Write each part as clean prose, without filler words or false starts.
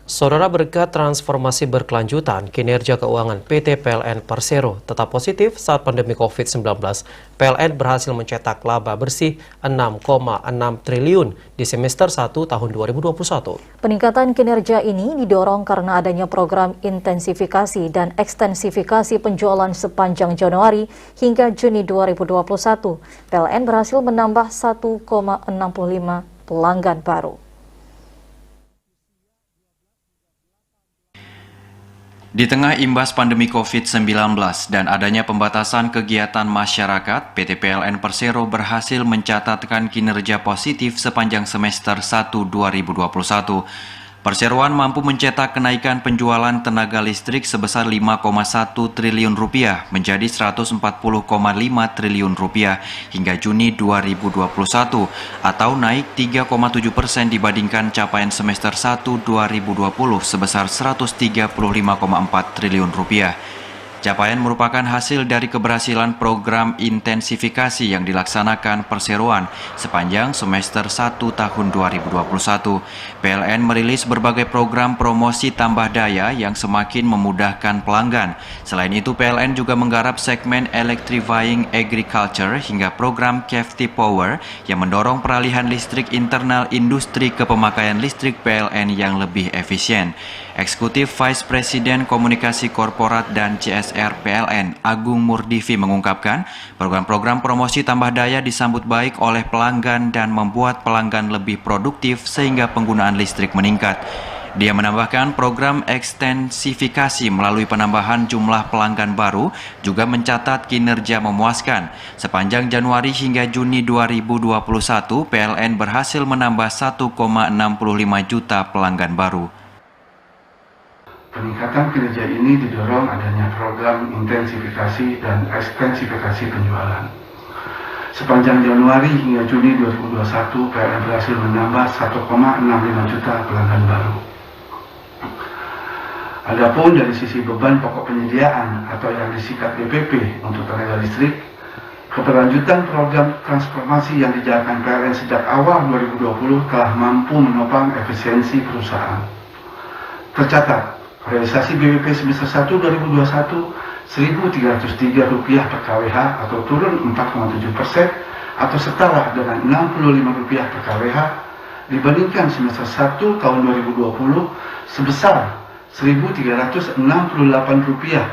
Saudara, berkat transformasi berkelanjutan, kinerja keuangan PT PLN Persero tetap positif saat pandemi COVID-19. PLN berhasil mencetak laba bersih 6,6 triliun di semester 1 tahun 2021. Peningkatan kinerja ini didorong karena adanya program intensifikasi dan ekstensifikasi penjualan sepanjang Januari hingga Juni 2021. PLN berhasil menambah 1,65 pelanggan baru. Di tengah imbas pandemi COVID-19 dan adanya pembatasan kegiatan masyarakat, PT PLN Persero berhasil mencatatkan kinerja positif sepanjang semester 1 2021. Perseroan mampu mencetak kenaikan penjualan tenaga listrik sebesar 5,1 triliun rupiah menjadi 140,5 triliun rupiah hingga Juni 2021 atau naik 3,7% dibandingkan capaian semester 1 2020 sebesar 135,4 triliun rupiah. Capaian merupakan hasil dari keberhasilan program intensifikasi yang dilaksanakan Perseroan sepanjang semester 1 tahun 2021. PLN merilis berbagai program promosi tambah daya yang semakin memudahkan pelanggan. Selain itu, PLN juga menggarap segmen Electrifying Agriculture hingga program Captive Power yang mendorong peralihan listrik internal industri ke pemakaian listrik PLN yang lebih efisien. Eksekutif Vice President Komunikasi Korporat dan CSR PLN, Agung Murdivi mengungkapkan, program-program promosi tambah daya disambut baik oleh pelanggan dan membuat pelanggan lebih produktif sehingga penggunaan listrik meningkat. Dia menambahkan program ekstensifikasi melalui penambahan jumlah pelanggan baru juga mencatat kinerja memuaskan. Sepanjang Januari hingga Juni 2021, PLN berhasil menambah 1,65 juta pelanggan baru. Peningkatan kinerja ini didorong adanya program intensifikasi dan ekstensifikasi penjualan. Sepanjang Januari hingga Juni 2021, PLN berhasil menambah 1,65 juta pelanggan baru. Adapun dari sisi beban pokok penyediaan atau yang disingkat BPP untuk tenaga listrik, keberlanjutan program transformasi yang dijalankan PLN sejak awal 2020 telah mampu menopang efisiensi perusahaan. Tercatat, realisasi BPP semester 1 2021 Rp1.303 per kWh atau turun 4,7% atau setara dengan Rp65 per kWh dibandingkan semester 1 tahun 2020 sebesar Rp1.368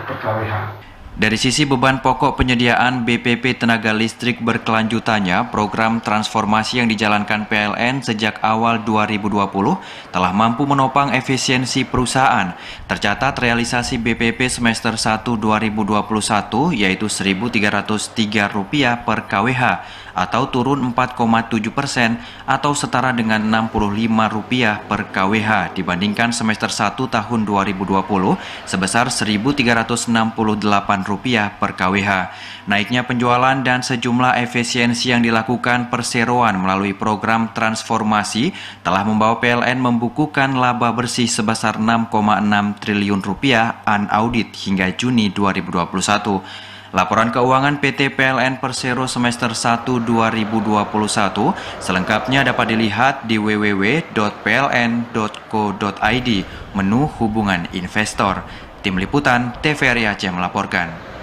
per kWh. Dari sisi beban pokok penyediaan BPP tenaga listrik berkelanjutannya, program transformasi yang dijalankan PLN sejak awal 2020 telah mampu menopang efisiensi perusahaan. Tercatat realisasi BPP semester 1 2021 yaitu Rp1.303 per kWh atau turun 4,7% atau setara dengan Rp65 per kWh dibandingkan semester 1 tahun 2020 sebesar Rp1.368 per kWh. Naiknya penjualan dan sejumlah efisiensi yang dilakukan Perseroan melalui program transformasi telah membawa PLN membukukan laba bersih sebesar Rp6,6 triliun unaudit hingga Juni 2021. Laporan keuangan PT PLN Persero semester 1 2021 selengkapnya dapat dilihat di www.pln.co.id menu hubungan investor. Tim Liputan TVRI Aceh melaporkan.